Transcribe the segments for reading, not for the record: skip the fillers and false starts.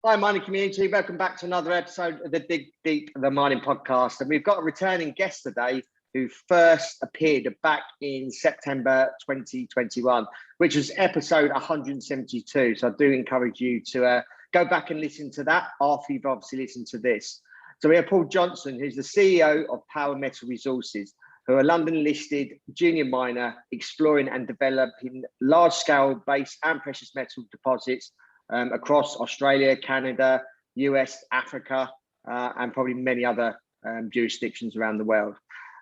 Hi, mining community. Welcome back to another episode of the Dig Deep, the mining podcast. And we've got a returning guest today who first appeared back in September 2021, which was episode 172. So I do encourage you to go back and listen to that after you've obviously listened to this. So we have Paul Johnson, who's the CEO of Power Metal Resources, who are a London-listed junior miner exploring and developing large-scale base and precious metal deposits across Australia, Canada, US, Africa, and probably many other jurisdictions around the world.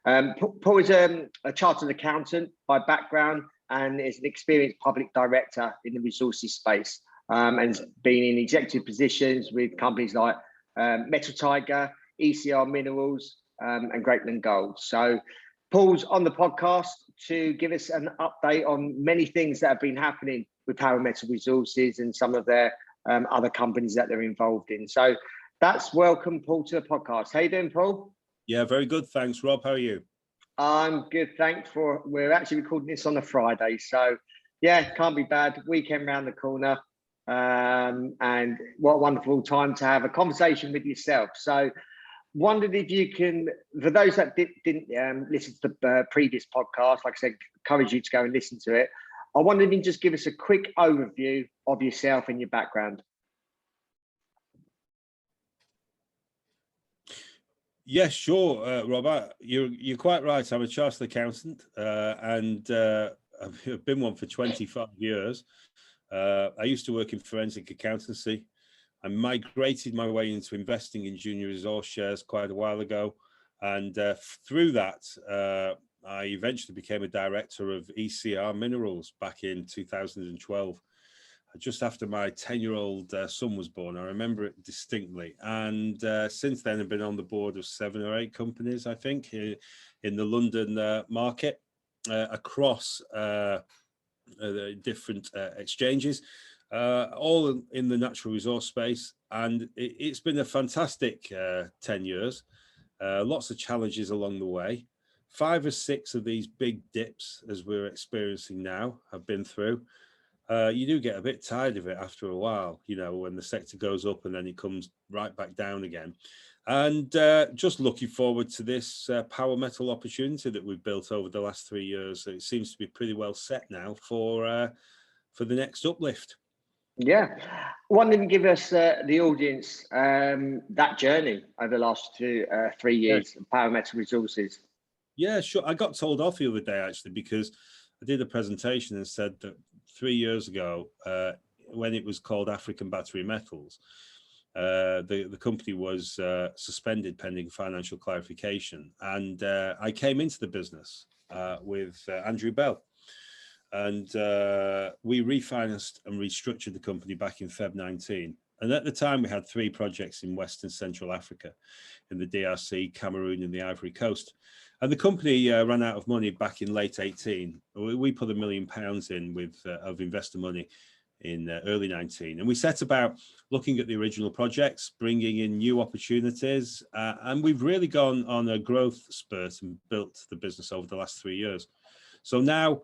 Paul is a chartered accountant by background and is an experienced public director in the resources space, and has been in executive positions with companies like Metal Tiger, ECR Minerals, and Greatland Gold. So Paul's on the podcast to give us an update on many things that have been happening with Power Metal Resources and some of their other companies that they're involved in. So that's welcome, Paul, to the podcast. How you doing, Paul? Yeah, very good. Thanks, Rob. How are you? I'm good, thanks. We're actually recording this on a Friday. So yeah, can't be bad. Weekend round the corner. And what a wonderful time to have a conversation with yourself. So wondered if you can, for those that didn't listen to the previous podcast, like I said, encourage you to go and listen to it. I wondered if you can just give us a quick overview of yourself and your background. Yeah, sure, Robert. You're quite right. I'm a chartered accountant, and I've been one for 25 years. I used to work in forensic accountancy. I migrated my way into investing in junior resource shares quite a while ago, and through that, I eventually became a director of ECR Minerals back in 2012, just after my 10-year-old son was born. I remember it distinctly. And since then, I've been on the board of 7 or 8 companies, I think, in the London market, across different exchanges, all in the natural resource space. And it's been a fantastic 10 years, lots of challenges along the way. 5 or 6 of these big dips, as we're experiencing now, have been through. You do get a bit tired of it after a while, you know, when the sector goes up and then it comes right back down again. And just looking forward to this power metal opportunity that we've built over the last 3 years. It seems to be pretty well set now for the next uplift. Yeah. Why don't you give us, the audience, that journey over the last 3 years of Power Metal Resources? Yeah, sure. I got told off the other day, actually, because I did a presentation and said that 3 years ago, when it was called African Battery Metals, the company was suspended pending financial clarification. And I came into the business with Andrew Bell. And we refinanced and restructured the company back in Feb 19. And at the time, we had 3 projects in West and Central Africa, in the DRC, Cameroon, and the Ivory Coast. And the company ran out of money back in late 18. We put £1 million in of investor money in early 19. And we set about looking at the original projects, bringing in new opportunities. And we've really gone on a growth spurt and built the business over the last 3 years. So now,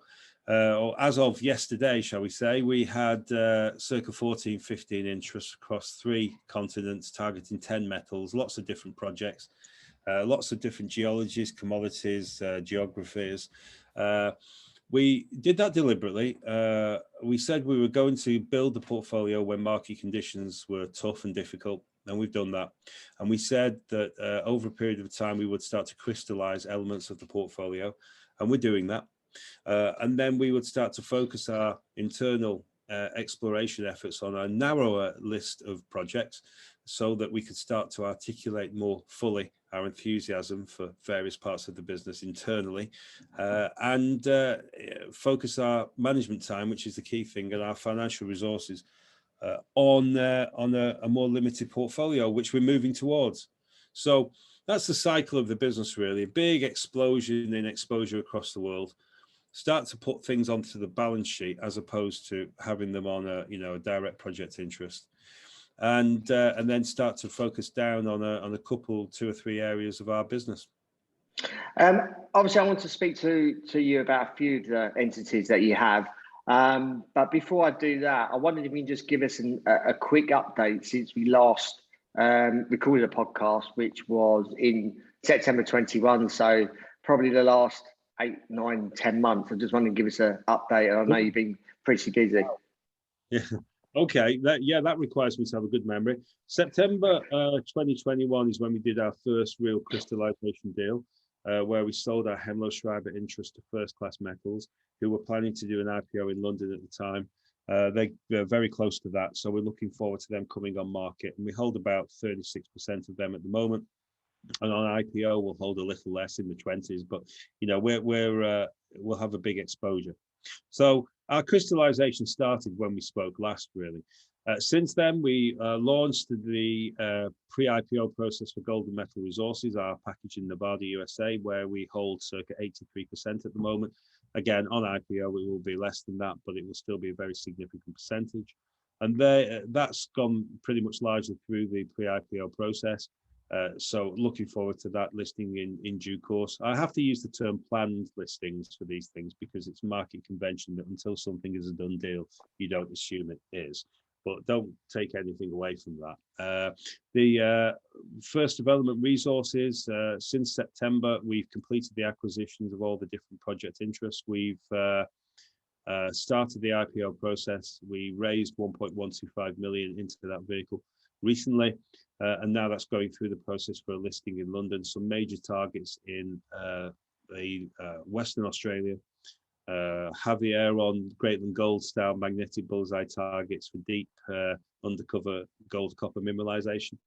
or as of yesterday, shall we say, we had circa 14, 15 interests across 3 continents, targeting 10 metals, lots of different projects. Lots of different geologies, commodities, geographies. We did that deliberately. We said we were going to build the portfolio when market conditions were tough and difficult, and we've done that. And we said that over a period of time, we would start to crystallize elements of the portfolio, and we're doing that. And then we would start to focus our internal exploration efforts on a narrower list of projects so that we could start to articulate more fully our enthusiasm for various parts of the business internally, and focus our management time, which is the key thing, and our financial resources on a more limited portfolio, which we're moving towards. So that's the cycle of the business, really. A big explosion in exposure across the world. Start to put things onto the balance sheet as opposed to having them on a direct project interest. And then start to focus down on a couple, 2 or 3 areas of our business. Obviously, I want to speak to you about a few of the entities that you have. But before I do that, I wondered if you can just give us a quick update since we last recorded a podcast, which was in September 21. So probably the last 8, 9, 10 months. I just wanted to give us an update. And I know you've been pretty busy. Yeah. Okay. That requires me to have a good memory. September 2021 is when we did our first real crystallization deal, where we sold our Hemlo Schreiber interest to First Class Metals, who were planning to do an IPO in London at the time. They're very close to that, so we're looking forward to them coming on market. And we hold about 36% of them at the moment. And on IPO, we'll hold a little less in the 20s, but you know we'll have a big exposure. So our crystallization started when we spoke last, really. Since then, we launched the pre-IPO process for Golden Metal Resources, our package in Nevada, USA, where we hold circa 83% at the moment. Again, on IPO, it will be less than that, but it will still be a very significant percentage. And that's gone pretty much largely through the pre-IPO process. So looking forward to that listing in due course. I have to use the term planned listings for these things because it's market convention that until something is a done deal, you don't assume it is. But don't take anything away from that. The First Development Resources, since September, we've completed the acquisitions of all the different project interests. We've started the IPO process. We raised 1.125 million into that vehicle recently. And now that's going through the process for a listing in London. Some major targets in Western Australia, Javier on Greatland gold style magnetic bullseye targets for deep undercover gold copper mineralization,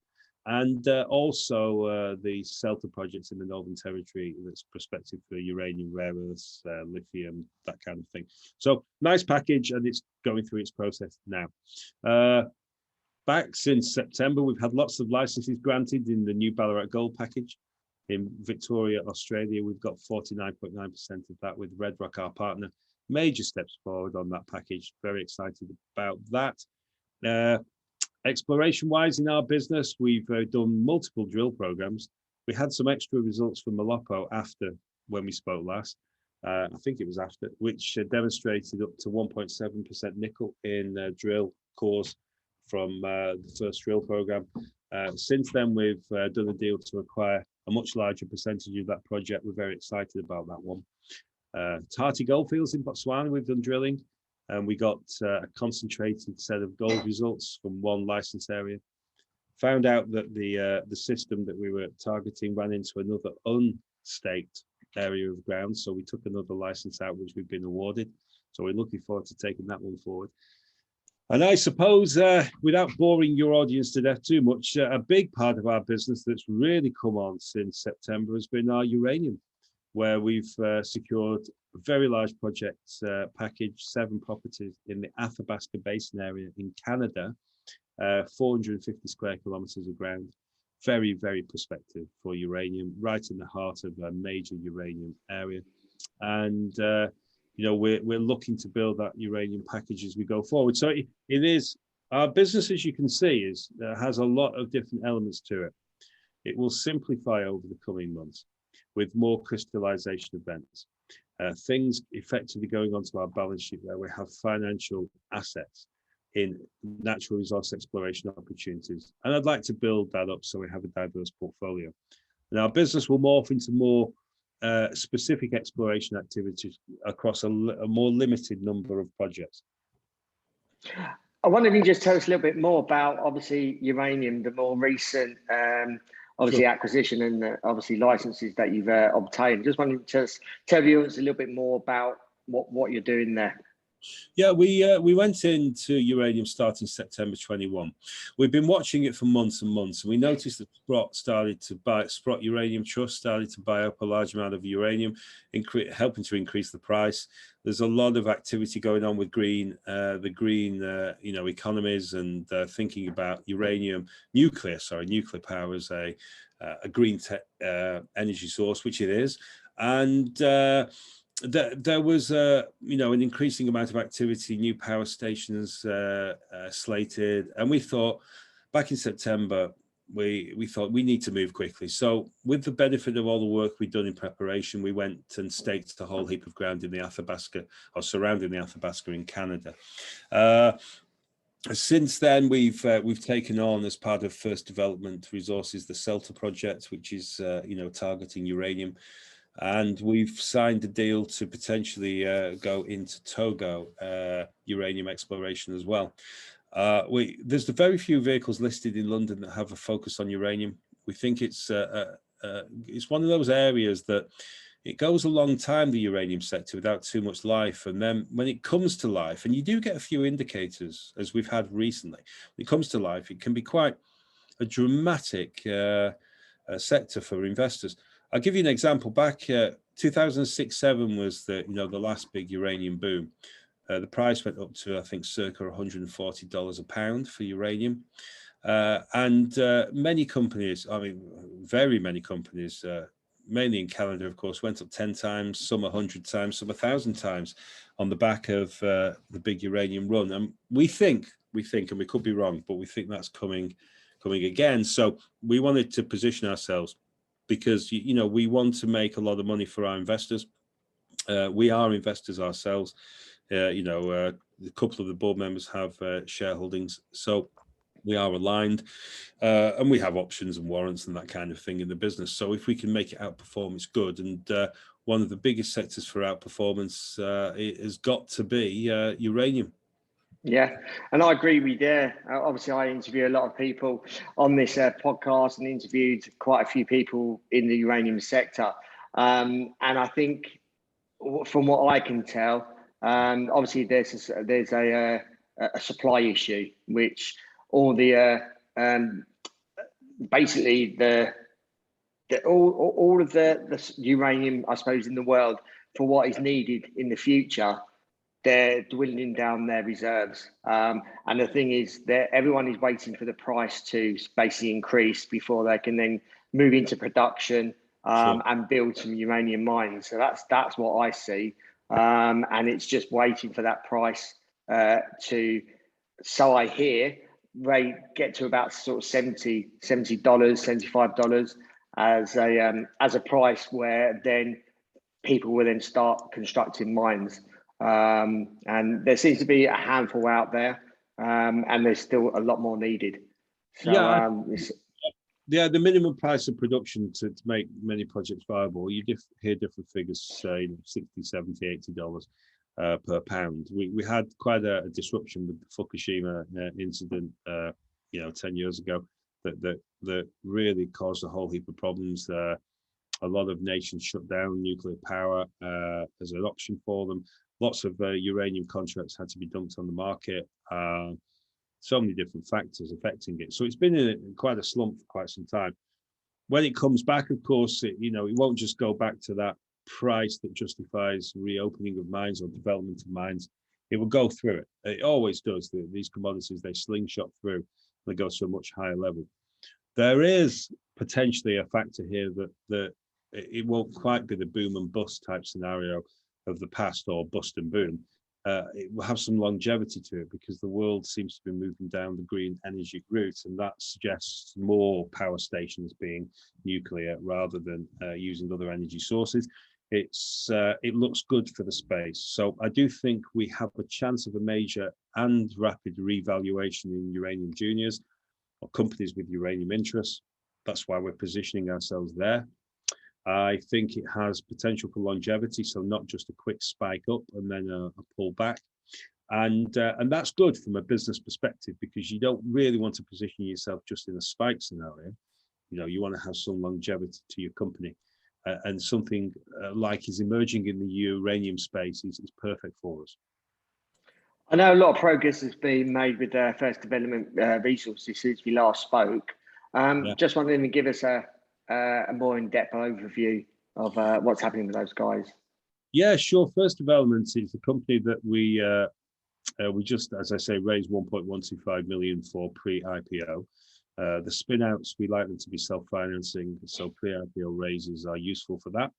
and also the Sept projects in the Northern Territory that's prospective for uranium, rare earths, lithium, that kind of thing. So nice package, and it's going through its process now. Back since September, we've had lots of licenses granted in the new Ballarat Gold package. In Victoria, Australia, we've got 49.9% of that with Red Rock, our partner. Major steps forward on that package. Very excited about that. Exploration-wise in our business, we've done multiple drill programs. We had some extra results from Malopo after when we spoke last. I think it was after, which demonstrated up to 1.7% nickel in drill cores from the first drill program. Since then, we've done a deal to acquire a much larger percentage of that project. We're very excited about that one. Tati Goldfields in Botswana, we've done drilling, and we got a concentrated set of gold results from one license area. Found out that the system that we were targeting ran into another unstaked area of ground, so we took another license out, which we've been awarded. So we're looking forward to taking that one forward. And I suppose, without boring your audience to death too much, a big part of our business that's really come on since September has been our uranium, where we've secured a very large project package, 7 properties in the Athabasca Basin area in Canada, 450 square kilometers of ground. Very, very prospective for uranium, right in the heart of a major uranium area. And you know, we're looking to build that uranium package as we go forward. So it is, our business, as you can see, has a lot of different elements to it. It will simplify over the coming months with more crystallization events. Things effectively going onto our balance sheet where we have financial assets in natural resource exploration opportunities. And I'd like to build that up so we have a diverse portfolio. And our business will morph into more specific exploration activities across a more limited number of projects. I wonder if you just tell us a little bit more about, obviously, uranium, the more recent, obviously, acquisition and obviously licenses that you've obtained. Just wanted to tell viewers a little bit more about what you're doing there. Yeah, we went into uranium starting September 21. We've been watching it for months and months. We noticed that Sprott Uranium Trust started to buy up a large amount of uranium, helping to increase the price. There's a lot of activity going on with the green economies, and thinking about nuclear power as a green energy source, which it is, and there was an increasing amount of activity, new power stations slated, and we thought back in September we thought we need to move quickly. So with the benefit of all the work we'd done in preparation, we went and staked a whole heap of ground in the Athabasca, or surrounding the Athabasca in Canada. Since then, we've taken on, as part of First Development Resources, the Celta project, which is targeting uranium, and we've signed a deal to potentially go into Togo uranium exploration as well. There's very few vehicles listed in London that have a focus on uranium. We think it's one of those areas that it goes a long time, the uranium sector, without too much life. And then when it comes to life, and you do get a few indicators, as we've had recently, when it comes to life, it can be quite a dramatic sector for investors. I'll give you an example. Back 2006-07 was the last big uranium boom. The price went up to, I think, circa $140 a pound for uranium. And many companies, I mean, very many companies, mainly in Canada, of course, went up 10 times, some 100 times, some 1,000 times on the back of the big uranium run. And we think, and we could be wrong, but we think that's coming again. So we wanted to position ourselves because, we want to make a lot of money for our investors. We are investors ourselves. A couple of the board members have shareholdings, so we are aligned, and we have options and warrants and that kind of thing in the business. So if we can make it outperform, it's good. And one of the biggest sectors for outperformance it has got to be uranium. Yeah, and I agree with you there. Obviously, I interview a lot of people on this podcast and interviewed quite a few people in the uranium sector. And I think from what I can tell, obviously there's a supply issue, which all the basically all of the uranium, I suppose, in the world for what is needed in the future, they're dwindling down their reserves. And the thing is that everyone is waiting for the price to basically increase before they can then move into production and build some uranium mines. So that's what I see. And it's just waiting for that price so I hear, they get to about sort of $70, $75 as a price where then people will then start constructing mines. And there seems to be a handful out there, and there's still a lot more needed. So, the minimum price of production to make many projects viable, you hear different figures, say $60, $70, $80 per pound. We had quite a disruption with the Fukushima incident, 10 years ago, that really caused a whole heap of problems. A lot of nations shut down nuclear power as an option for them. Lots of uranium contracts had to be dumped on the market. So many different factors affecting it. So it's been in quite a slump for quite some time. When it comes back, of course, it won't just go back to that price that justifies reopening of mines or development of mines. It will go through it. It always does. These commodities, they slingshot through. They go to a much higher level. There is potentially a factor here that it won't quite be the boom and bust type scenario of the past, or bust and boom. It will have some longevity to it because the world seems to be moving down the green energy route, and that suggests more power stations being nuclear rather than using other energy sources. It looks good for the space. So I do think we have a chance of a major and rapid revaluation in uranium juniors or companies with uranium interests. That's why we're positioning ourselves there. I think it has potential for longevity, so not just a quick spike up and then a pull back. And that's good from a business perspective, because you don't really want to position yourself just in a spike scenario. You want to have some longevity to your company. And something like is emerging in the uranium space is perfect for us. I know a lot of progress has been made with First Development Resources since we last spoke. Just wondering to give us a more in-depth overview of what's happening with those guys. Yeah, sure. First Development is a company that we just, as I say, raised 1.125 million for pre-IPO. The spin-outs, we like them to be self-financing, so pre-IPO raises are useful for that.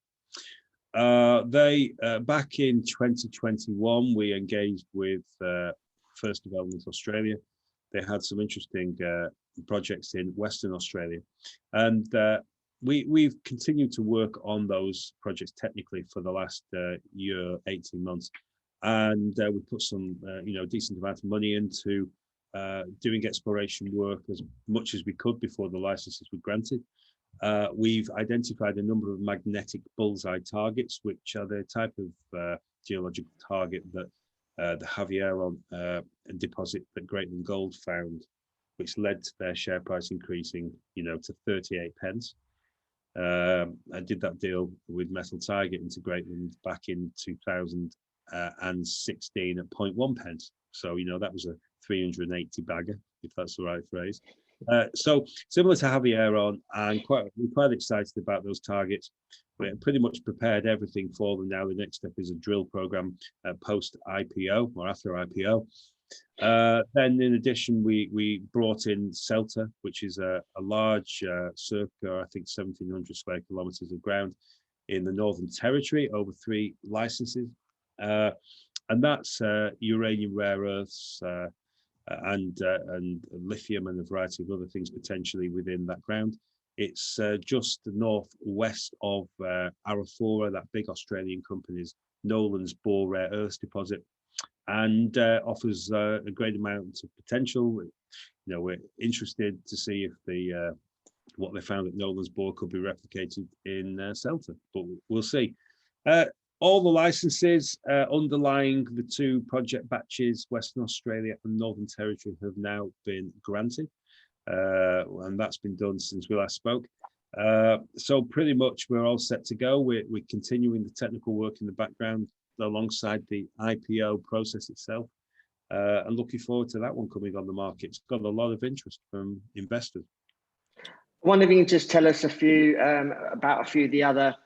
Back in 2021, we engaged with First Development Australia. they had some interesting projects in Western Australia, and we've continued to work on those projects technically for the last year, 18 months, and we put some decent amount of money into doing exploration work as much as we could before the licenses were granted. We've identified a number of magnetic bullseye targets, which are the type of geological target that the Javieron deposit that Greatland Gold found, which led to their share price increasing, to 38 pence. I did that deal with Metal Tiger into Greatland back in 2016 at 0.1 pence. So, that was a 380 bagger, if that's the right phrase. So similar to Javieron, and we're quite excited about those targets. We're pretty much prepared everything for them now. The next step is a drill program post IPO or after IPO. Then in addition, we brought in Sept, which is a large circa, I think 1,700 square kilometers of ground in the Northern Territory over 3 licenses. And that's uranium, rare earths, and lithium and a variety of other things potentially within that ground. It's just northwest of Arafura, that big Australian company's Nolan's Bohr rare earths deposit, and offers a great amount of potential. We're interested to see if what they found at Nolan's Bohr could be replicated in Sept, but we'll see. All the licenses underlying the 2 project batches, Western Australia and Northern Territory, have now been granted, and that's been done since we last spoke. So pretty much we're all set to go. We're continuing the technical work in the background alongside the IPO process itself, and looking forward to that one coming on the market. It's got a lot of interest from investors. I wonder if you can just tell us about a few of the other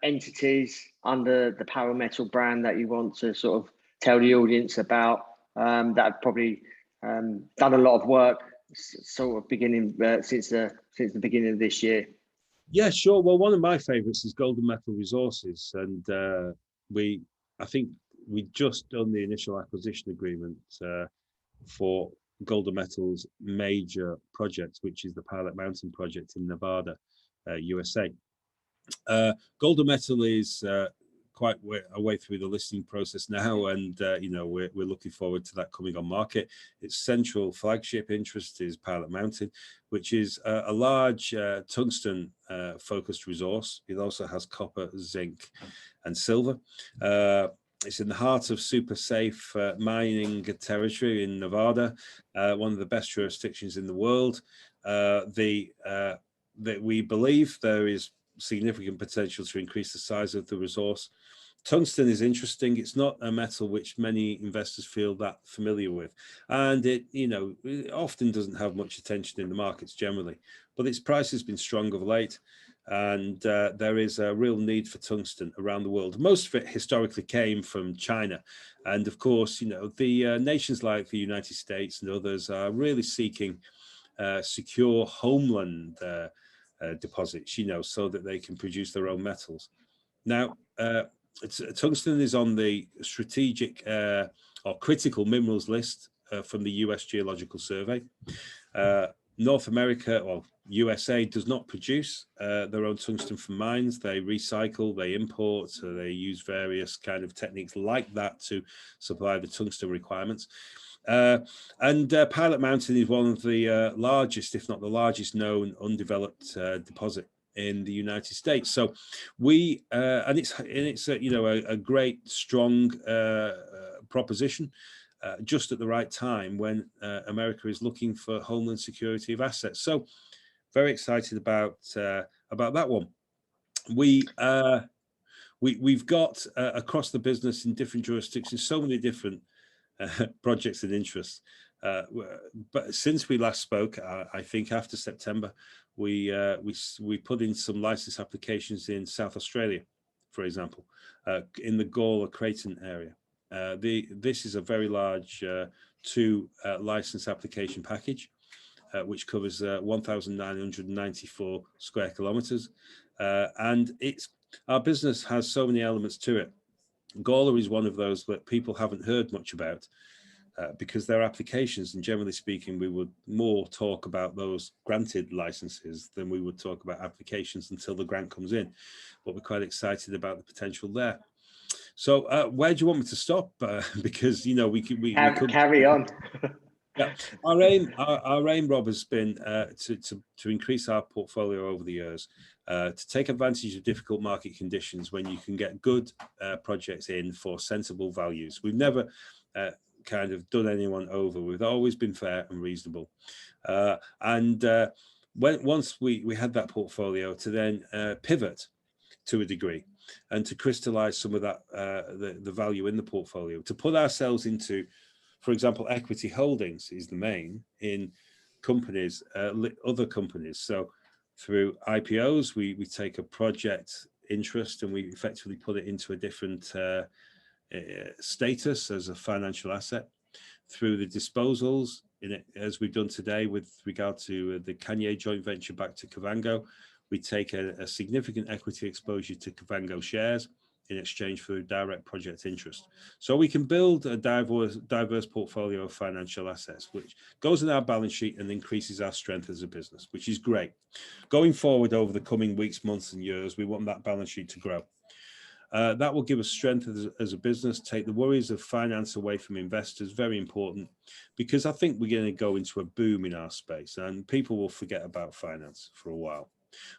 entities under the Parametal brand that you want to sort of tell the audience about, that have probably done a lot of work sort of beginning since the beginning of this year. Yeah, sure. Well, one of my favorites is Golden Metal Resources, and I think we just done the initial acquisition agreement for Golden Metal's major project, which is the Pilot Mountain project in Nevada, USA. Golden Metal is quite a way through the listing process now, and we're looking forward to that coming on market. Its central flagship interest is Pilot Mountain, which is a large tungsten focused resource. It also has copper, zinc, and silver. It's in the heart of super safe mining territory in Nevada, one of the best jurisdictions in the world. That we believe there is significant potential to increase the size of the resource. Tungsten is interesting. It's not a metal which many investors feel that familiar with, and it often doesn't have much attention in the markets generally, but its price has been strong of late, and there is a real need for tungsten around the world. Most of it historically came from China, and of course the nations like the United States and others are really seeking secure homeland deposits, so that they can produce their own metals. Now, tungsten is on the strategic or critical minerals list from the US Geological Survey. North America or USA does not produce their own tungsten from mines. They recycle, they import, so they use various kind of techniques like that to supply the tungsten requirements. And Pilot Mountain is one of the largest, if not the largest, known undeveloped deposit in the United States. So we and it's a great strong proposition just at the right time when America is looking for homeland security of assets. So very excited about that one. We've got across the business in different jurisdictions so many different projects and interests, but since we last spoke, I think after September, we put in some license applications in South Australia, for example, in the Gawler-Creighton area. This is a very large 2 license application package, which covers 1,994 square kilometers, and our business has so many elements to it. Gawler is one of those that people haven't heard much about. because they're applications, and generally speaking, we would more talk about those granted licenses than we would talk about applications until the grant comes in. But we're quite excited about the potential there. So where do you want me to stop? Because, you know, we could carry on. Yeah, our aim, Rob, has been to increase our portfolio over the years, to take advantage of difficult market conditions when you can get good projects in for sensible values. We've never kind of done anyone over. We've always been fair and reasonable. Once we had that portfolio, to then pivot to a degree and to crystallize some of that the value in the portfolio, to put ourselves into, for example, equity holdings is the main in companies, other companies. So through IPOs, we take a project interest and we effectively put it into a different status as a financial asset. Through the disposals, as we've done today with regard to the Kanye joint venture back to Kavango, we take a significant equity exposure to Kavango shares in exchange for direct project interest. So we can build a diverse portfolio of financial assets, which goes in our balance sheet and increases our strength as a business, which is great. Going forward over the coming weeks, months and years, we want that balance sheet to grow. That will give us strength as a business, take the worries of finance away from investors, very important, because I think we're going to go into a boom in our space and people will forget about finance for a while.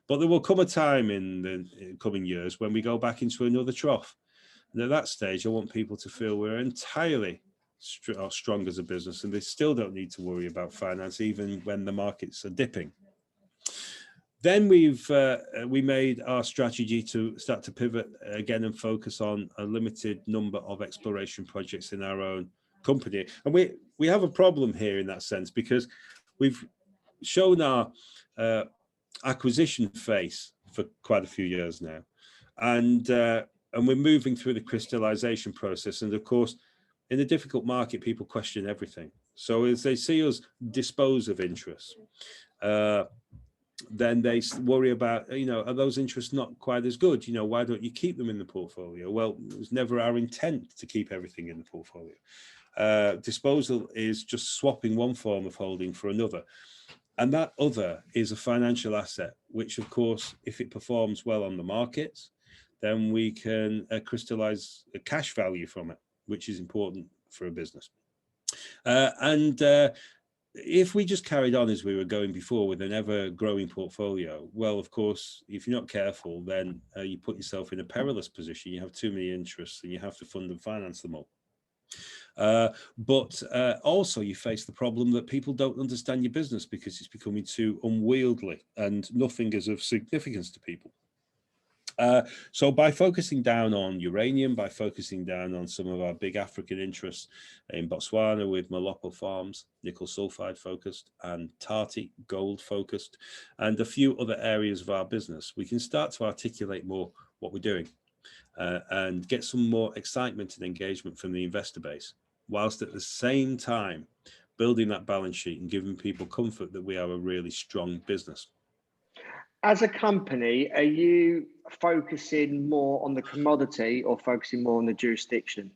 But there will come a time in the coming years when we go back into another trough. And at that stage, I want people to feel we're entirely strong as a business and they still don't need to worry about finance, even when the markets are dipping. Then we made our strategy to start to pivot again and focus on a limited number of exploration projects in our own company. And we have a problem here in that sense, because we've shown our acquisition phase for quite a few years now, and we're moving through the crystallization process. And of course, in a difficult market, people question everything. So as they see us dispose of interests, then they worry about, you know, are those interests not quite as good? You know, why don't you keep them in the portfolio? Well, it was never our intent to keep everything in the portfolio. Disposal is just swapping one form of holding for another. And that other is a financial asset, which, of course, if it performs well on the markets, then we can crystallize a cash value from it, which is important for a business. If we just carried on as we were going before with an ever-growing portfolio, well, of course, if you're not careful, then you put yourself in a perilous position. You have too many interests and you have to fund and finance them all. But also you face the problem that people don't understand your business because it's becoming too unwieldy and nothing is of significance to people. So by focusing down on uranium, by focusing down on some of our big African interests in Botswana with Malopo Farms, nickel sulfide focused, and Tati gold focused, and a few other areas of our business, we can start to articulate more what we're doing and get some more excitement and engagement from the investor base, whilst at the same time building that balance sheet and giving people comfort that we are a really strong business. As a company, are you focusing more on the commodity or focusing more on the jurisdiction?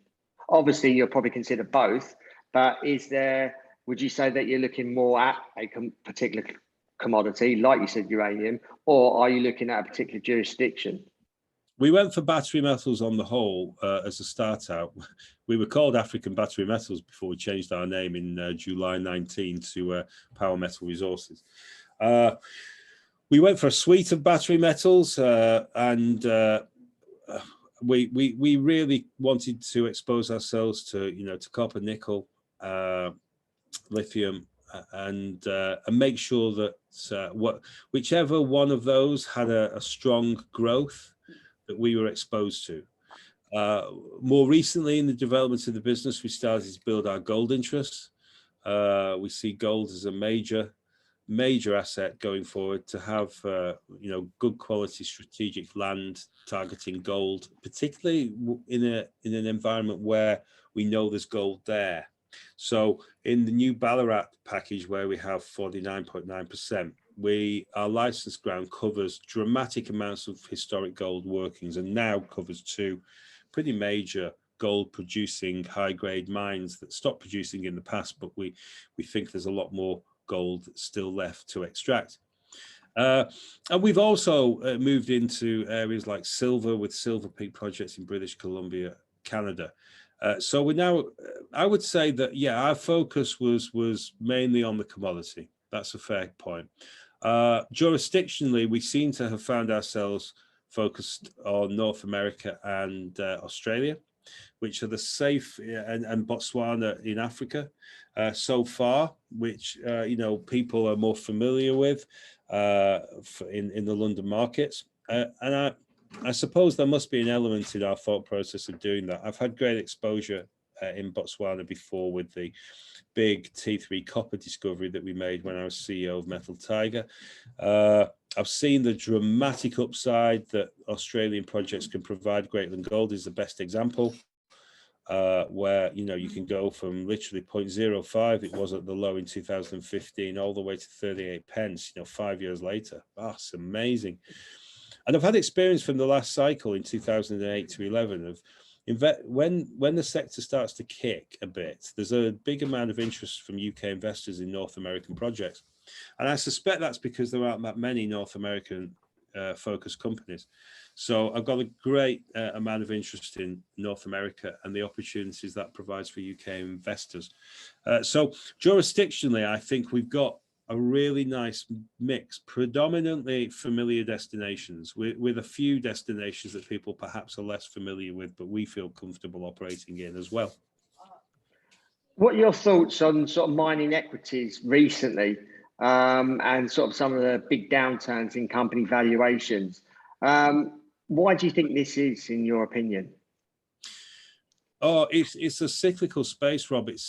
Obviously, you'll probably consider both, but would you say that you're looking more at a particular commodity, like you said, uranium, or are you looking at a particular jurisdiction? We went for battery metals on the whole as a start out. We were called African Battery Metals before we changed our name in July 19 to Power Metal Resources. We went for a suite of battery metals, and we really wanted to expose ourselves to, to copper, nickel, lithium, and make sure that whichever one of those had a strong growth that we were exposed to. More recently in the development of the business, we started to build our gold interests. We see gold as a major asset going forward, to have good quality strategic land targeting gold, particularly in an environment where we know there's gold there. So in the new Ballarat package, where we have 49.9%, our licensed ground covers dramatic amounts of historic gold workings and now covers two pretty major gold producing high grade mines that stopped producing in the past, but we think there's a lot more gold still left to extract. And we've also moved into areas like silver with Silver Peak projects in British Columbia, Canada. So we're now, I would say that, yeah, our focus was mainly on the commodity. That's a fair point. Jurisdictionally, we seem to have found ourselves focused on North America and Australia, which are the safe, and Botswana in Africa so far, which people are more familiar with in the London markets. And I suppose there must be an element in our thought process of doing that. I've had great exposure in Botswana before with the big T3 copper discovery that we made when I was CEO of Metal Tiger. I've seen the dramatic upside that Australian projects can provide. Greatland Gold is the best example, where you can go from literally 0.05, it was at the low in 2015, all the way to 38 pence, 5 years later. That's amazing. And I've had experience from the last cycle in 2008 to 11 of when the sector starts to kick a bit, there's a big amount of interest from UK investors in North American projects. And I suspect that's because there aren't that many North American focused companies. So I've got a great amount of interest in North America and the opportunities that provides for UK investors. So jurisdictionally, I think we've got a really nice mix, predominantly familiar destinations with a few destinations that people perhaps are less familiar with, but we feel comfortable operating in as well. What are your thoughts on sort of mining equities recently, and sort of some of the big downturns in company valuations? Why do you think this is, in your opinion? Oh, it's a cyclical space, Rob. It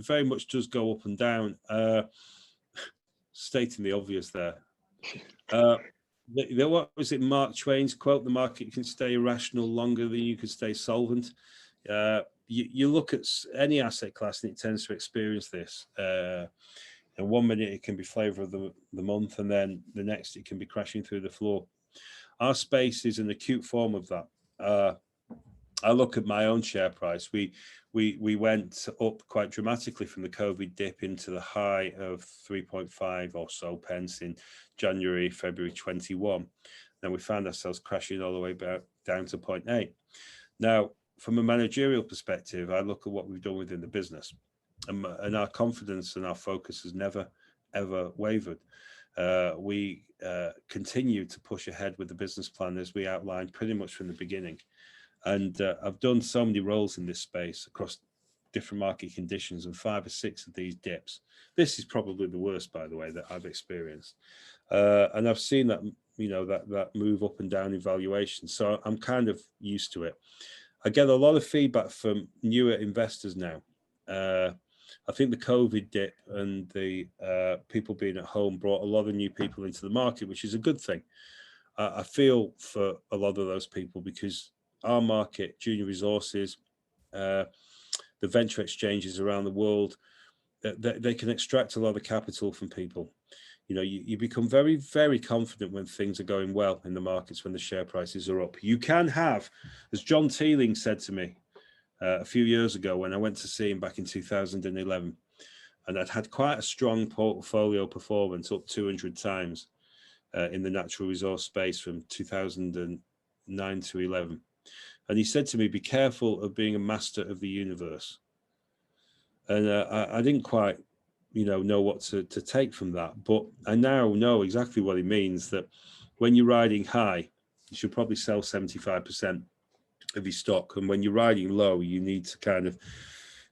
very much does go up and down. Stating the obvious there. What was it, Mark Twain's quote? The market can stay irrational longer than you can stay solvent. You look at any asset class and it tends to experience this. And 1 minute it can be flavor of the month, and then the next it can be crashing through the floor. Our space is an acute form of that. I look at my own share price. We went up quite dramatically from the COVID dip into the high of 3.5 or so pence in January, February 21. Then we found ourselves crashing all the way back down to 0.8. Now, from a managerial perspective, I look at what we've done within the business, and our confidence and our focus has never, ever wavered. We continue to push ahead with the business plan as we outlined pretty much from the beginning. And I've done so many roles in this space across different market conditions, and 5 or 6 of these dips. This is probably the worst, by the way, that I've experienced. And I've seen that, that move up and down in valuation. So I'm kind of used to it. I get a lot of feedback from newer investors now. I think the COVID dip and the people being at home brought a lot of new people into the market, which is a good thing. I feel for a lot of those people, because our market, junior resources, the venture exchanges around the world, they can extract a lot of capital from people. You become very, very confident when things are going well in the markets, when the share prices are up. You can have, as John Teeling said to me a few years ago when I went to see him back in 2011, and I'd had quite a strong portfolio performance, up 200 times in the natural resource space from 2009 to 11. And he said to me, be careful of being a master of the universe. And I didn't quite, know what to take from that. But I now know exactly what it means, that when you're riding high, you should probably sell 75% of your stock. And when you're riding low, you need to kind of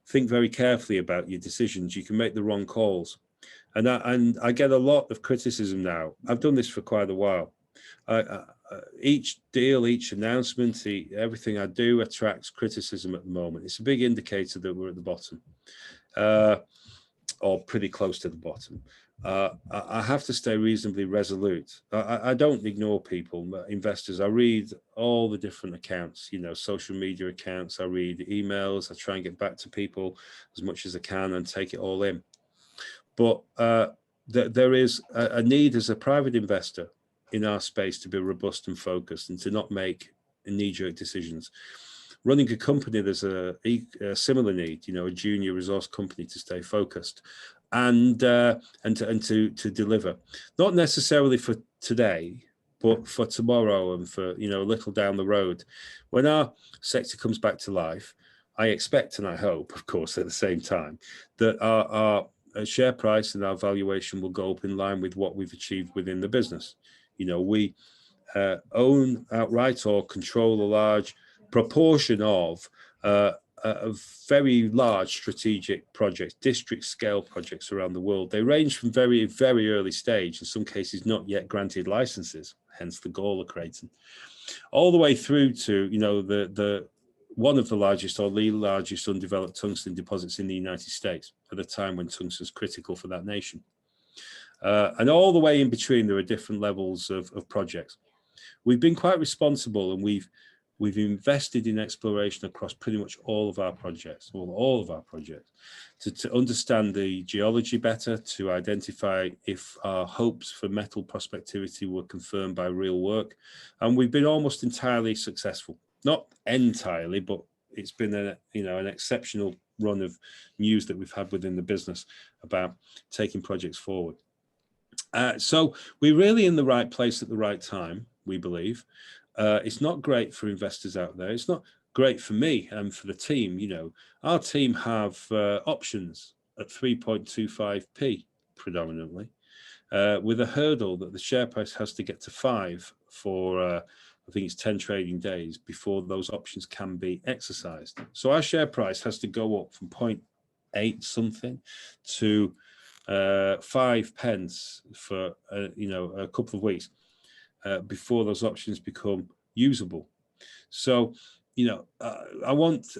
think very carefully about your decisions. You can make the wrong calls. And I get a lot of criticism now. I've done this for quite a while. Each deal, each announcement, everything I do attracts criticism at the moment. It's a big indicator that we're at the bottom, or pretty close to the bottom. I have to stay reasonably resolute. I don't ignore people, investors. I read all the different accounts, social media accounts. I read emails. I try and get back to people as much as I can and take it all in. But there is a need as a private investor in our space to be robust and focused and to not make knee-jerk decisions. running a company, there's a similar need, a junior resource company to stay focused and to deliver, not necessarily for today, but for tomorrow and for, a little down the road. When our sector comes back to life, I expect and I hope, of course, at the same time, that our share price and our valuation will go up in line with what we've achieved within the business. We own outright or control a large proportion of very large strategic projects, district scale projects around the world. They range from very, very early stage, in some cases not yet granted licenses, hence the Gawler Creighton, all the way through to, the one of the largest or the largest undeveloped tungsten deposits in the United States at a time when tungsten is critical for that nation. And all the way in between, there are different levels of projects. We've been quite responsible, and we've invested in exploration across pretty much all of our projects, to understand the geology better, to identify if our hopes for metal prospectivity were confirmed by real work. And we've been almost entirely successful. Not entirely, but it's been an exceptional run of news that we've had within the business about taking projects forward. So we're really in the right place at the right time, we believe. It's not great for investors out there. It's not great for me and for the team. Our team have options at 3.25p predominantly, with a hurdle that the share price has to get to 5 for I think it's 10 trading days before those options can be exercised. So our share price has to go up from 0.8 something to 5 pence for a couple of weeks before those options become usable. So I want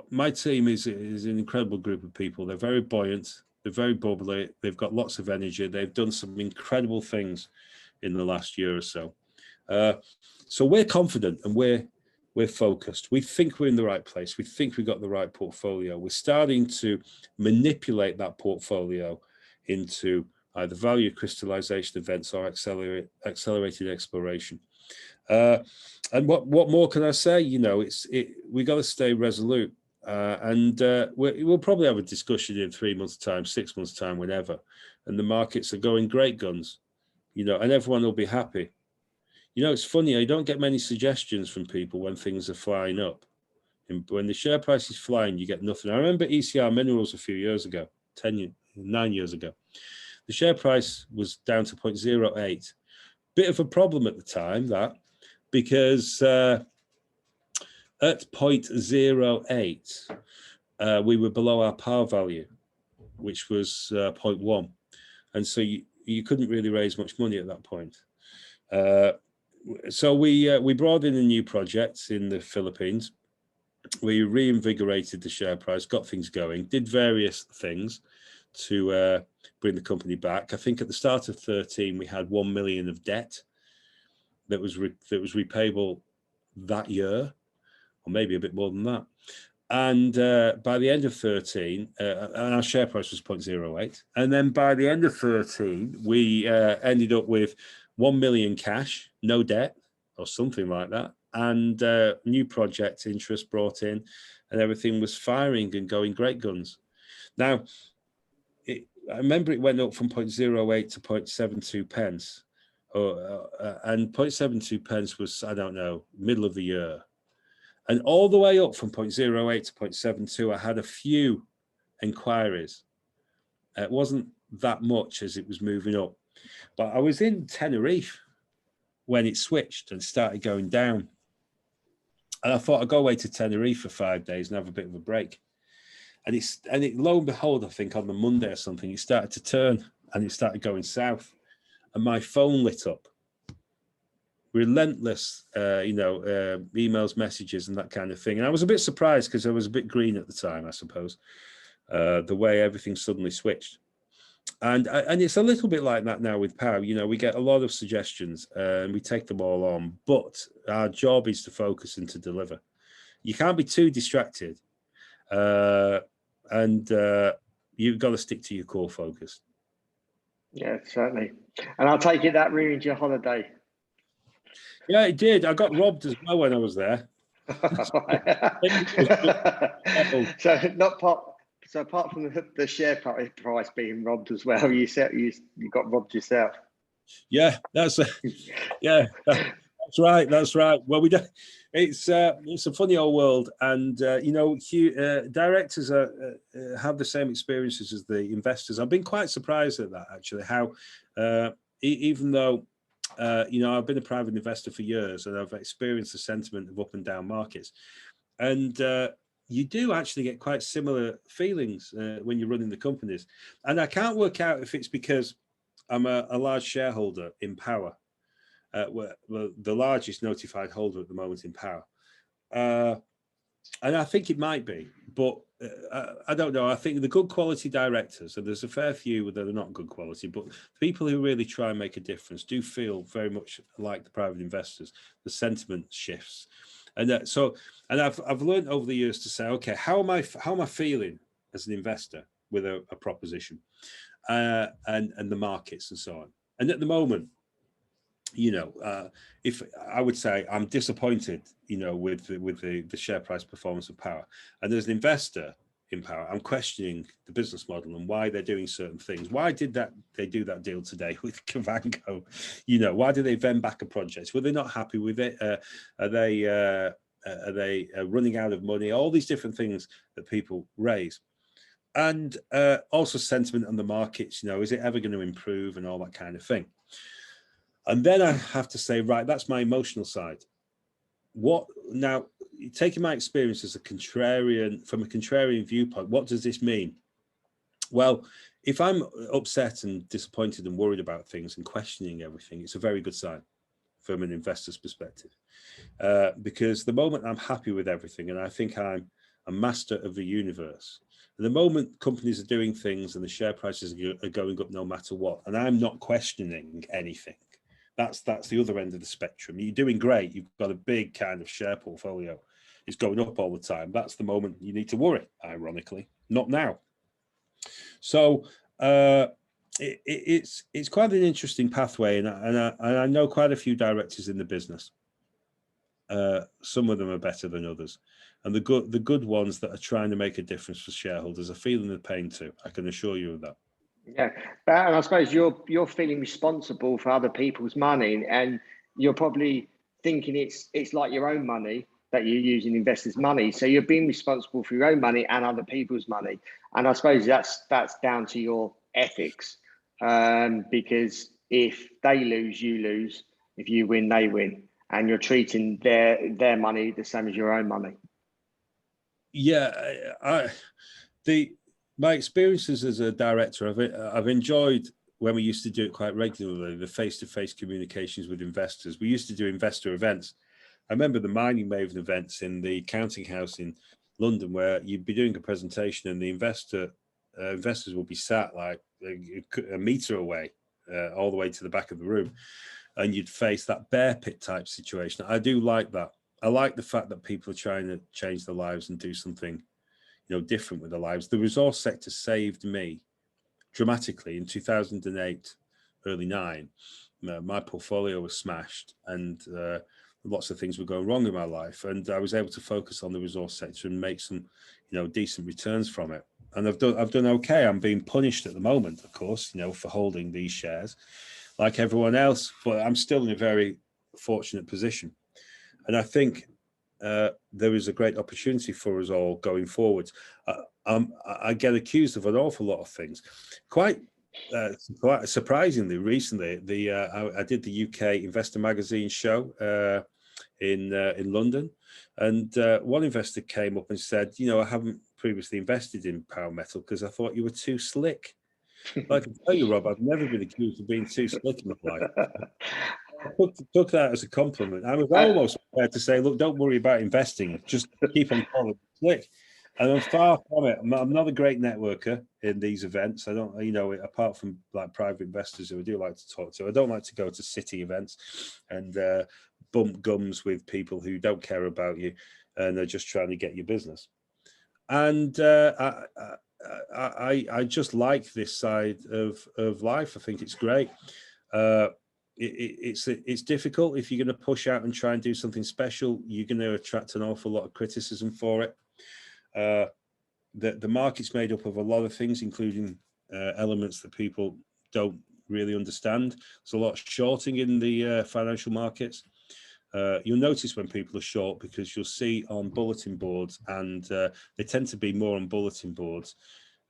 my team is an incredible group of people. They're very buoyant, they're very bubbly, they've got lots of energy, they've done some incredible things in the last year or so. So we're confident and we're focused. We think we're in the right place. We think we've got the right portfolio. We're starting to manipulate that portfolio into either value crystallization events or accelerated exploration. And what more can I say? We got to stay resolute, and we'll probably have a discussion in 3 months' time, 6 months' time, whenever. And the markets are going great guns, and everyone will be happy. It's funny, I don't get many suggestions from people when things are flying up. And when the share price is flying, you get nothing. I remember ECR Minerals a few years ago, 9 years ago. The share price was down to 0.08. Bit of a problem at the time, because at 0.08, we were below our par value, which was 0.1. And so you couldn't really raise much money at that point. So we brought in a new project in the Philippines. We reinvigorated the share price, got things going, did various things to bring the company back. I think at the start of 13, we had 1 million of debt that was repayable that year, or maybe a bit more than that. And by the end of 13, our share price was 0.08. And then by the end of 13, we ended up with 1 million cash, no debt, or something like that, and new project interest brought in, and everything was firing and going great guns. Now, I remember it went up from 0.08 to 0.72 pence, and 0.72 pence was, I don't know, middle of the year. And all the way up from 0.08 to 0.72, I had a few inquiries. It wasn't that much as it was moving up. But I was in Tenerife when it switched and started going down. And I thought I'd go away to Tenerife for 5 days and have a bit of a break. And it lo and behold, I think on the Monday or something, it started to turn and it started going south. And my phone lit up. Relentless, emails, messages and that kind of thing. And I was a bit surprised because I was a bit green at the time, I suppose, the way everything suddenly switched. And it's a little bit like that now with power. We get a lot of suggestions and we take them all on, but our job is to focus and to deliver. You can't be too distracted, and you've got to stick to your core focus. Yeah, certainly. And I'll take it that ruined your holiday. Yeah, it did. I got robbed as well when I was there. So not part. So apart from the share price being robbed as well, you got robbed yourself. Yeah, that's right. That's right. Well, we don't. It's a funny old world, and directors have the same experiences as the investors. I've been quite surprised at that, actually. How even though I've been a private investor for years, and I've experienced the sentiment of up and down markets, and you do actually get quite similar feelings when you're running the companies. And I can't work out if it's because I'm a large shareholder in Power. Well, the largest notified holder at the moment in Power. And I think it might be, but I don't know. I think the good quality directors, and there's a fair few that are not good quality, but people who really try and make a difference do feel very much like the private investors. The sentiment shifts. And I've learned over the years to say, okay, how am I feeling as an investor with a proposition, and the markets and so on. And at the moment, if I would say I'm disappointed, with the share price performance of Power, and as an investor in Power, I'm questioning the business model and why they're doing certain things. Why did they do that deal today with Kavango? Why did they vend back a project? Were they not happy with it? Are they running out of money? All these different things that people raise. And also sentiment on the markets, is it ever going to improve and all that kind of thing. And then I have to say, right, that's my emotional side. Now, taking my experience as from a contrarian viewpoint, what does this mean? Well, if I'm upset and disappointed and worried about things and questioning everything, it's a very good sign from an investor's perspective. Because the moment I'm happy with everything and I think I'm a master of the universe, and the moment companies are doing things and the share prices are going up no matter what, and I'm not questioning anything, that's the other end of the spectrum. You're doing great. You've got a big kind of share portfolio. It's going up all the time. That's the moment you need to worry, ironically. Not now. So it's quite an interesting pathway, and I know quite a few directors in the business. Some of them are better than others, and the good ones that are trying to make a difference for shareholders are feeling the pain too. I can assure you of that. Yeah, and I suppose you're feeling responsible for other people's money, and you're probably thinking it's like your own money that you're using investors' money. So you're being responsible for your own money and other people's money, and I suppose that's down to your ethics, because if they lose, you lose. If you win, they win, and you're treating their money the same as your own money. Yeah, my experiences as a director, I've enjoyed when we used to do it quite regularly, the face-to-face communications with investors. We used to do investor events. I remember the Mining Maven events in the Counting House in London, where you'd be doing a presentation and the investors would be sat like a meter away, all the way to the back of the room, and you'd face that bear pit type situation. I do like that. I like the fact that people are trying to change their lives and do something different with their lives. The resource sector saved me dramatically in 2008, early 9. My portfolio was smashed, and lots of things were going wrong in my life, and I was able to focus on the resource sector and make some, decent returns from it. And I've done okay. I'm being punished at the moment, of course, for holding these shares, like everyone else, but I'm still in a very fortunate position, and I think there is a great opportunity for us all going forward. I get accused of an awful lot of things. Quite surprisingly, recently, I did the UK Investor Magazine show in London, and one investor came up and said, I haven't previously invested in Power Metal because I thought you were too slick. But I can tell you, Rob, I've never been accused of being too slick in my life. I took that as a compliment. I was almost prepared to say, look, don't worry about investing. Just keep on calling slick. And I'm far from it. I'm not a great networker in these events. I don't, apart from like private investors who I do like to talk to, I don't like to go to city events and bump gums with people who don't care about you and are just trying to get your business. And I just like this side of life. I think it's great. it's difficult. If you're going to push out and try and do something special, you're going to attract an awful lot of criticism for it. The market's made up of a lot of things, including elements that people don't really understand. There's a lot of shorting in the financial markets. You'll notice when people are short, because you'll see on bulletin boards, and they tend to be more on bulletin boards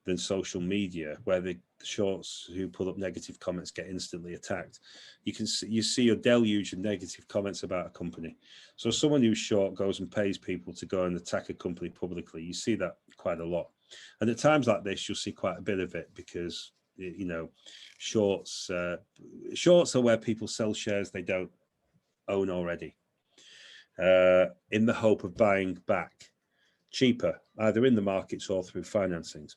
than social media, where the shorts who pull up negative comments get instantly attacked. You see a deluge of negative comments about a company. So someone who's short goes and pays people to go and attack a company publicly. You see that quite a lot. And at times like this, you'll see quite a bit of it, because, you know, shorts are where people sell shares they don't own already, in the hope of buying back cheaper, either in the markets or through financings.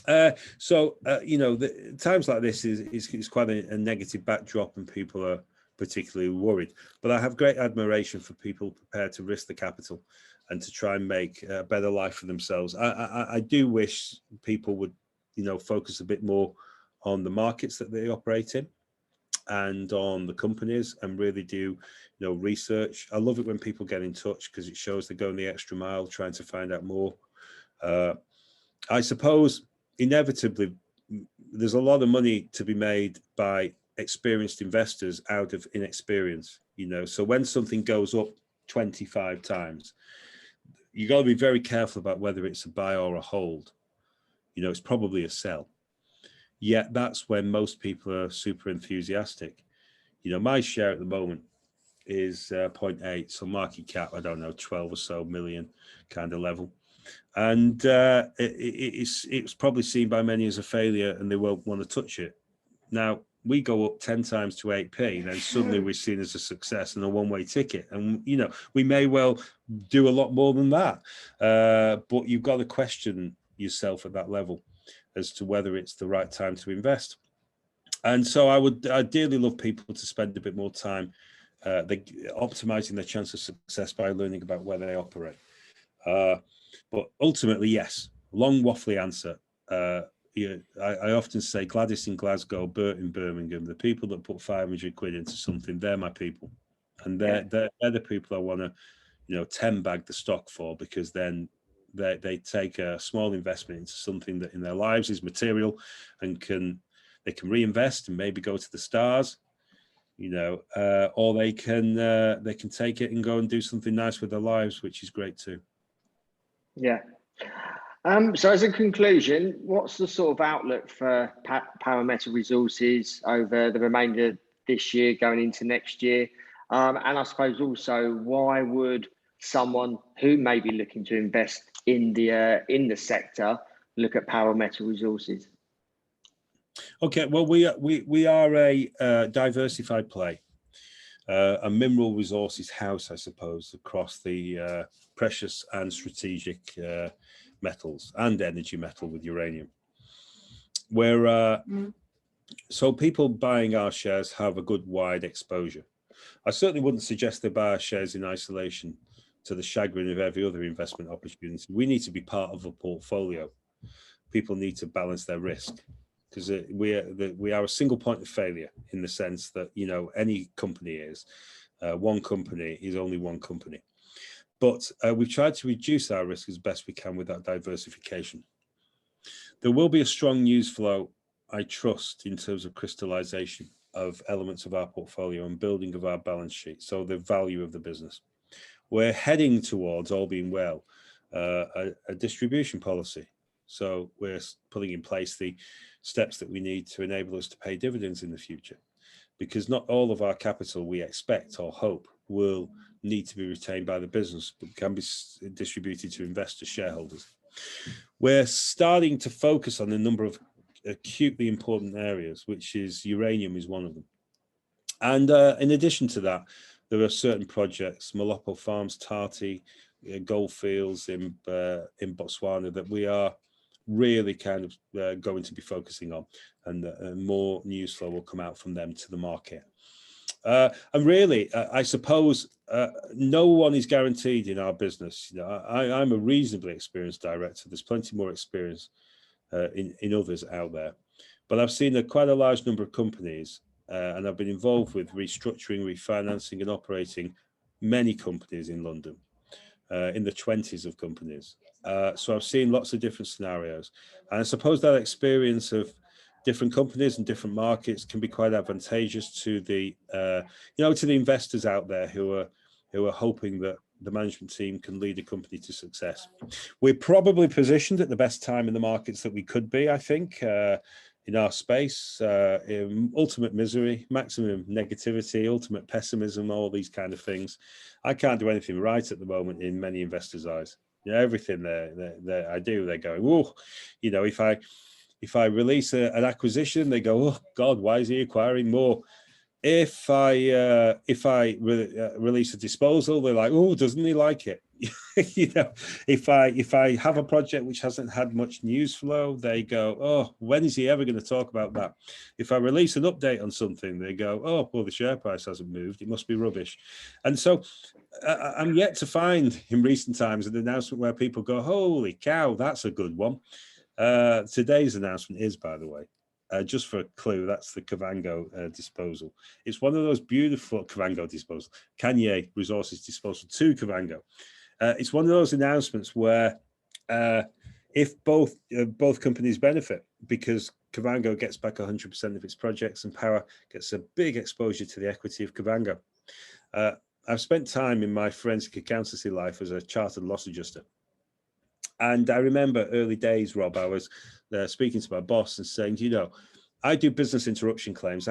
You know, times like this is quite a negative backdrop, and people are particularly worried. But I have great admiration for people prepared to risk the capital and to try and make a better life for themselves. I do wish people would, you know, focus a bit more on the markets that they operate in and on the companies, and really do, you know, research. I love it when people get in touch, because it shows they're going the extra mile trying to find out more. I suppose inevitably there's a lot of money to be made by experienced investors out of inexperience, you know. So when something goes up 25 times, you got to be very careful about whether it's a buy or a hold. You know, it's probably a sell. Yet that's when most people are super enthusiastic. You know, my share at the moment is 0.8, so market cap, I don't know, 12 or so million kind of level. And it's probably seen by many as a failure, and they won't want to touch it. Now, we go up 10 times to 8p, then suddenly we're seen as a success and a one-way ticket. And, you know, we may well do a lot more than that. But you've got to question yourself at that level as to whether it's the right time to invest. And so I would ideally love people to spend a bit more time optimizing their chance of success by learning about where they operate. But ultimately, yes, long waffly answer. Yeah, I often say Gladys in Glasgow, Bert in Birmingham, the people that put 500 quid into something, they're my people. And they're the people I want to, you know, 10 bag the stock for, because then they take a small investment into something that in their lives is material, and they can reinvest and maybe go to the stars, you know, or they can take it and go and do something nice with their lives, which is great too. Yeah. So as a conclusion, what's the sort of outlook for Power Metal Resources over the remainder of this year going into next year? And I suppose also, why would someone who may be looking to invest in the sector look at Power Metal Resources? Okay, well, we are a diversified play, a mineral resources house, I suppose, across the precious and strategic metals and energy metal with uranium. Where so people buying our shares have a good wide exposure. I certainly wouldn't suggest they buy our shares in isolation to the chagrin of every other investment opportunity. We need to be part of a portfolio. People need to balance their risk, because we are a single point of failure, in the sense that, you know, any company is one company is only one company. But we've tried to reduce our risk as best we can with that diversification. There will be a strong news flow, I trust, in terms of crystallization of elements of our portfolio and building of our balance sheet, so the value of the business. We're heading towards, all being well, a distribution policy. So we're putting in place the steps that we need to enable us to pay dividends in the future, because not all of our capital, we expect or hope, will need to be retained by the business, but can be distributed to investor shareholders. We're starting to focus on a number of acutely important areas, which is uranium is one of them. And in addition to that, there are certain projects, Malopo Farms, Tati, gold fields in Botswana, that we are really kind of going to be focusing on, and more news flow will come out from them to the market. And really, I suppose no one is guaranteed in our business. You know, I'm a reasonably experienced director. There's plenty more experience in others out there, but I've seen quite a large number of companies and I've been involved with restructuring, refinancing, and operating many companies in London, in the 20s of companies. So I've seen lots of different scenarios, and I suppose that experience of different companies and different markets can be quite advantageous to the to the investors out there who are hoping that the management team can lead a company to success. We're probably positioned at the best time in the markets that we could be, I think, in our space. In ultimate misery, maximum negativity, ultimate pessimism, all these kind of things. I can't do anything right at the moment in many investors' eyes. Everything I do, they're going, oh, if I release an acquisition, they go, oh God, why is he acquiring more? If I release a disposal, they're like, oh, doesn't he like it? If I have a project which hasn't had much news flow, they go, oh, when is he ever going to talk about that? If I release an update on something, they go, oh, well, the share price hasn't moved, it must be rubbish. And so I'm yet to find in recent times an announcement where people go, holy cow, that's a good one. Today's announcement is, by the way, just for a clue, that's the Kavango disposal. It's one of those beautiful Kavango disposal, Kanye Resources disposal to Kavango. It's one of those announcements where if both companies benefit, because Kavango gets back 100% of its projects and Power gets a big exposure to the equity of Kavango. I've spent time in my forensic accountancy life as a chartered loss adjuster. And I remember early days, Rob, I was speaking to my boss and saying, I do business interruption claims.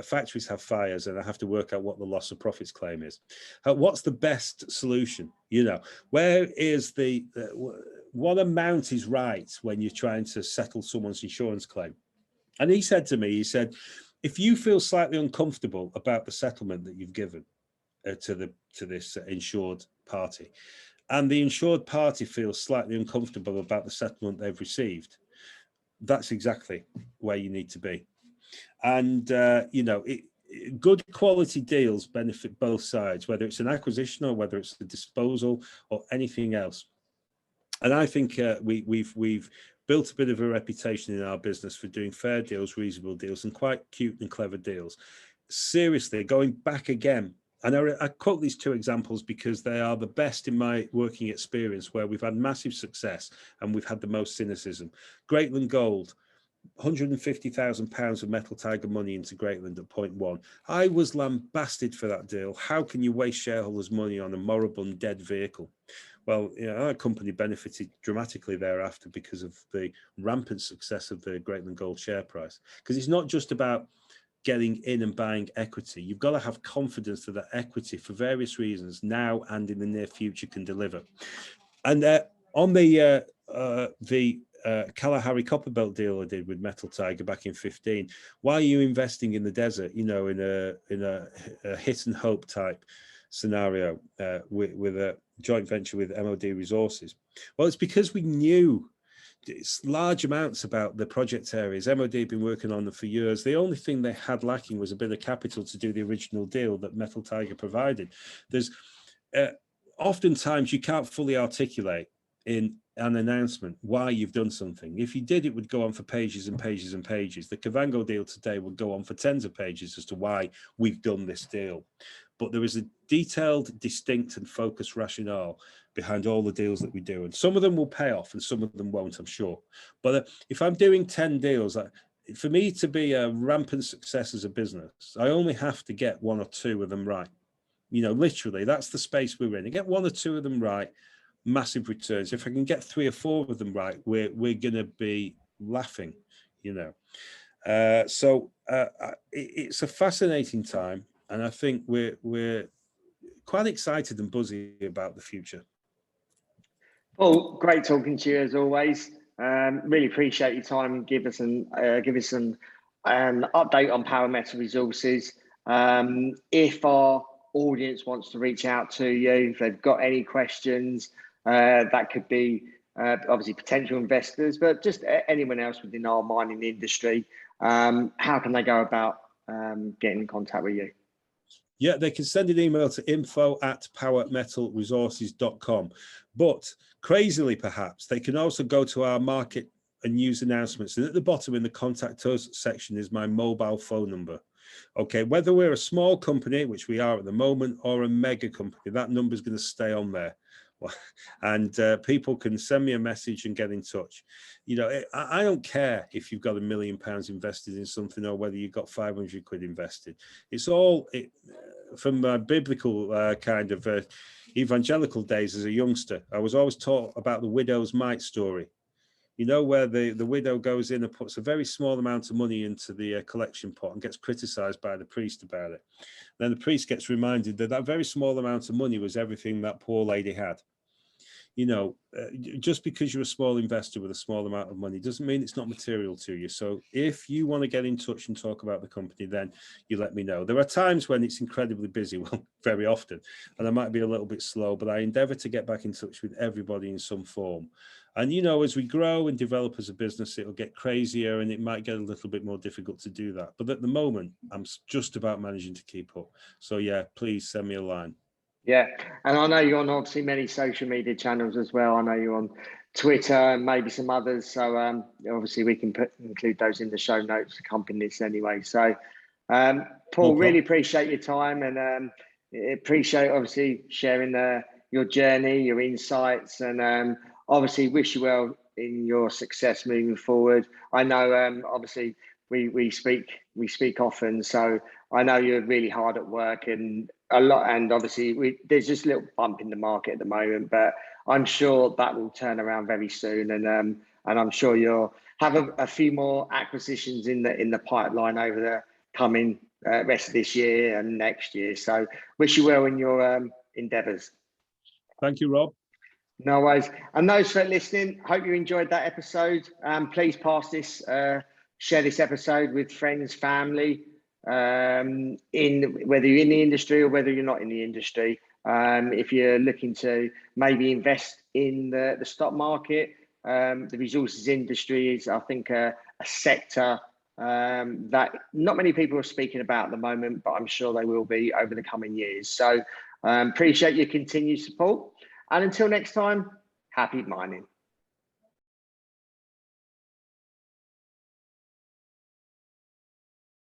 Factories have fires and I have to work out what the loss of profits claim is. What's the best solution? Where is what amount is right when you're trying to settle someone's insurance claim? And he said to me, if you feel slightly uncomfortable about the settlement that you've given to this insured party, and the insured party feels slightly uncomfortable about the settlement they've received, that's exactly where you need to be. And, good quality deals benefit both sides, whether it's an acquisition or whether it's a disposal or anything else. And I think we've built a bit of a reputation in our business for doing fair deals, reasonable deals, and quite cute and clever deals. Seriously, going back again, and I quote these two examples because they are the best in my working experience, where we've had massive success and we've had the most cynicism. Greatland Gold, £150,000 of Metal Tiger money into Greatland at 0.1. I was lambasted for that deal. How can you waste shareholders' money on a moribund dead vehicle? Well, our company benefited dramatically thereafter because of the rampant success of the Greatland Gold share price. Because it's not just about getting in and buying equity. You've got to have confidence that equity, for various reasons, now and in the near future, can deliver. And on the Kalahari Copperbelt deal I did with Metal Tiger back in 2015, why are you investing in the desert? In a hit and hope type scenario with a joint venture with MOD Resources. Well, it's because we knew it's large amounts about the project areas. MOD had been working on them for years. The only thing they had lacking was a bit of capital to do the original deal that Metal Tiger provided. There's oftentimes you can't fully articulate in an announcement why you've done something. If you did, it would go on for pages and pages and pages. The Kavango deal today would go on for tens of pages as to why we've done this deal. But there is a detailed, distinct and focused rationale behind all the deals that we do. And some of them will pay off and some of them won't, I'm sure. But if I'm doing 10 deals, for me to be a rampant success as a business, I only have to get one or two of them right. Literally, that's the space we're in. I get one or two of them right, massive returns. If I can get 3 or 4 of them right, we're going to be laughing, So it's a fascinating time. And I think we're quite excited and buzzy about the future. Well, great talking to you as always. Really appreciate your time and give us an update on Power Metal Resources. If our audience wants to reach out to you, if they've got any questions, that could be obviously potential investors, but just anyone else within our mining industry, how can they go about getting in contact with you? Yeah, they can send an email to info@powermetalresources.com. But crazily, perhaps, they can also go to our market and news announcements. And at the bottom in the contact us section is my mobile phone number. Okay, whether we're a small company, which we are at the moment, or a mega company, that number is going to stay on there. And people can send me a message and get in touch. You know, I don't care if you've got £1 million invested in something or whether you've got 500 quid invested. It's all from my biblical kind of evangelical days as a youngster. I was always taught about the widow's mite story. You know, where the widow goes in and puts a very small amount of money into the collection pot and gets criticised by the priest about it. Then the priest gets reminded that that very small amount of money was everything that poor lady had. You know, just because you're a small investor with a small amount of money doesn't mean it's not material to you. So if you want to get in touch and talk about the company, then you let me know. There are times when it's incredibly busy, well, very often, and I might be a little bit slow, but I endeavor to get back in touch with everybody in some form. And, you know, as we grow and develop as a business, it'll get crazier and it might get a little bit more difficult to do that. But at the moment, I'm just about managing to keep up. So, yeah, please send me a line. Yeah, and I know you're on obviously many social media channels as well. I know you're on Twitter and maybe some others. So obviously we can include those in the show notes accompanying this anyway. So Paul, really appreciate your time and appreciate obviously sharing your journey, your insights, and obviously wish you well in your success moving forward. I know obviously we speak often, so I know you're really hard at work and a lot, and obviously there's just a little bump in the market at the moment, but I'm sure that will turn around very soon, and I'm sure you'll have a few more acquisitions in the pipeline over the coming rest of this year and next year. So wish you well in your endeavours. Thank you, Rob. No worries. And those for listening, hope you enjoyed that episode. Please pass this, share this episode with friends, family, in whether you're in the industry or whether you're not in the industry. If you're looking to maybe invest in the stock market, the resources industry is, I think, a sector that not many people are speaking about at the moment, but I'm sure they will be over the coming years. So appreciate your continued support. And until next time, happy mining.